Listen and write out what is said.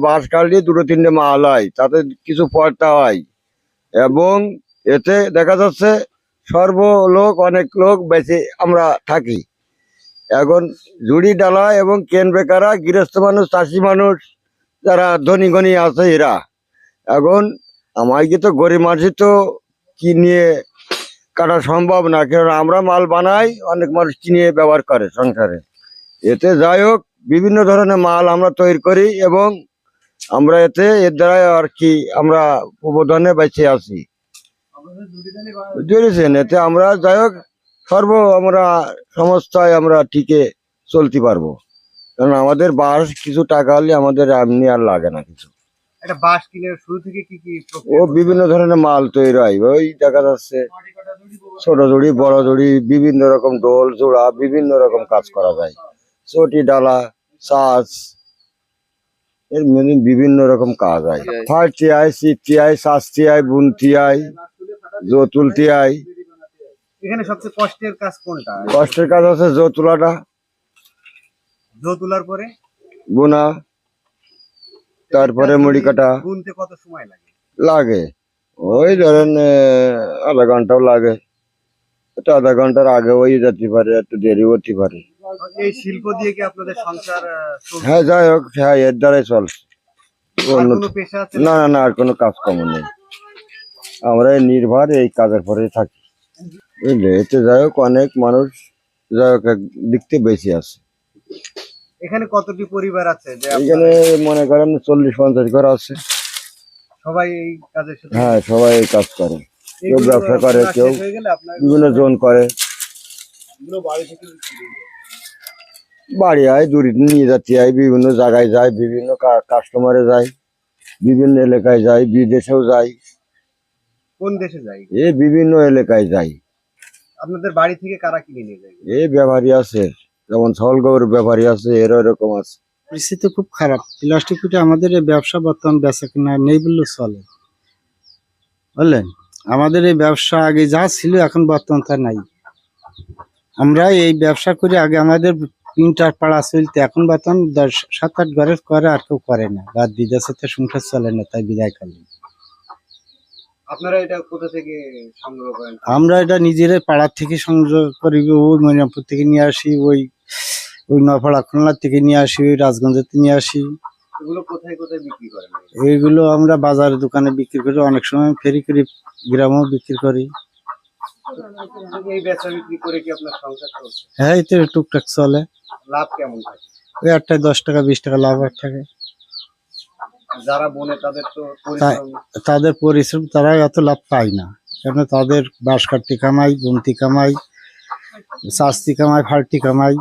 বাঁশ কাটলে দুটো তিনটে মাল হয়, তাতে কিছু পড়তা হয় এবং এতে দেখা যাচ্ছে সর্বলোক অনেক লোক বেঁচে আমরা থাকি। এখন জুড়ি ডালা এবং কেন বেকারা গৃহস্থ মানুষ, চাষি মানুষ, যারা ধনী গণী আছে এরা। এখন আমাকে তো গরিব মানুষই তো কি নিয়ে কাটা সম্ভব না, কারণ আমরা মাল বানাই, অনেক মানুষ কিনে ব্যবহার করে সংসারে। এতে যাই হোক বিভিন্ন ধরনের মাল আমরা তৈরি করি এবং আমরা এর দ্বারা আর কি আমরা প্রবর্ধনে বেঁচে আছি। বুঝেছেন, এতে আমরা যাই হোক আমরা সমস্যায় আমরা টিকে চলতে পারবো, কারণ আমাদের বাঁশ কিছু টাকা হলে আমাদের এমনি আর লাগে না কিছু। একটা বাঁশ কিনে শুরু থেকে কি কি ও বিভিন্ন ধরনের মাল তৈরি হয়, ওই দেখা যাচ্ছে ছোট জুড়ি, বড় জুড়ি, বিভিন্ন রকম ডোল জোড়া, বিভিন্ন রকম কাজ করা যায়। চটি ডালা, চাষ, এর বিভিন্ন রকম কাজ হয়। ফাড়তি আয়, চিত্তি আয়, শাস্তি আয়, বুনতি আয়, জতুলতি আয়। এখানে সবচেয়ে কষ্টের কাজ কোনটা? কষ্টের কাজ আছে জতুলাটা, জো তোলার পরে বোনা, তারপরে মুড়ি কাটা। বুনতে কত সময় লাগে? লাগে ওই ধরেন আধা ঘন্টাও লাগে, একটু আধা ঘন্টার আগে ওই যেতে পারে, একটু দেরি হতে পারে। এই শিল্প দিয়ে কি আপনাদের সংসার চলছে? হ্যাঁ যাই হোক, হ্যাঁ এর দ্বারাই চলছে। আর কোনো পেশা আছে? না না না, আর কোনো কাজ কম নেই, আমরা এই নির্ভর এই কাজের পরে থাকি। বুঝলে, এতে যাই হোক অনেক মানুষ যাই হোক দিক থেকে বেশি আছে। এখানে কতটি পরিবার আছে যে এখানে মনে করেন 40-50 ঘর আছে। সবাই এই কাজের সাথে? হ্যাঁ, সবাই এই কাজ করে, কেউ এইগুলো ব্যবসা করে, আপনার কেউ শেষ হয়ে গেলে আপনার বিভিন্ন জন করে। এগুলো বাড়ি থেকে বাড়ি হয়, দূরে নিয়ে যাতে হয়, বিভিন্ন জায়গায় যায়, বিভিন্ন কাস্টমারে যায়, বিভিন্ন এলাকায় যায়, বিদেশেও যায়, কোন দেশে যায়? এই বিভিন্ন এলাকায় যায়। আপনাদের বাড়ি থেকে কারা কিনে নিয়ে যায়? এই ব্যাপারী আছে, যেমন ছলগৌর ব্যাপারী আছে, এরকম আছে। পরিস্থিতি খুব খারাপ। প্লাস্টিক ফুটে আমাদের এই ব্যবসা বর্তমান বেচা কিনা নেই বললেও চলে, বুঝলেন। আমাদের এই ব্যবসা আগে যা ছিল এখন বর্তমান তা নাই। আমরা এই ব্যবসা করি, আগে আমাদের 3টা পাড়া চলতে, এখন বর্তমান 7-8 ঘরের করে, আর কেউ করে না, বাদ বিদেশে তো সংসার চলে না, তাই বিদায় করলেন। আপনারা এটা কোথা থেকে সংগ্রহ করেন? আমরা এটা নিজেরাই পাড়ার থেকে সংগ্রহ করি, ওই মনিরামপুর থেকে নিয়ে আসি, ওই নপাড়া খুলনার থেকে নিয়ে আসি, ওই রাজগঞ্জের থেকে নিয়ে আসি। এগুলো কোথায় কোথায় বিক্রি করেন? এইগুলো আমরা বাজারে দোকানে বিক্রি করি, অনেক সময় ফেরি করি, গ্রামেও বিক্রি করি। এই বেচা বিক্রি করে কি আপনার সংসার চলছে? হ্যাঁ, এতে টুকটাক চলে। লাভ কেমন থাকে? ওই একটাই 10 টাকা 20 টাকা লাভ থাকে। যারা বনে তাদের তো পরিশ্রম। তাদের পরিশ্রম, তারা এত লাভ পায় না, কারণ তাদের বাঁশ কাটতে কামাই, বুনতি কামাই, চাষতি কামাই, ফাড়তি কামাই,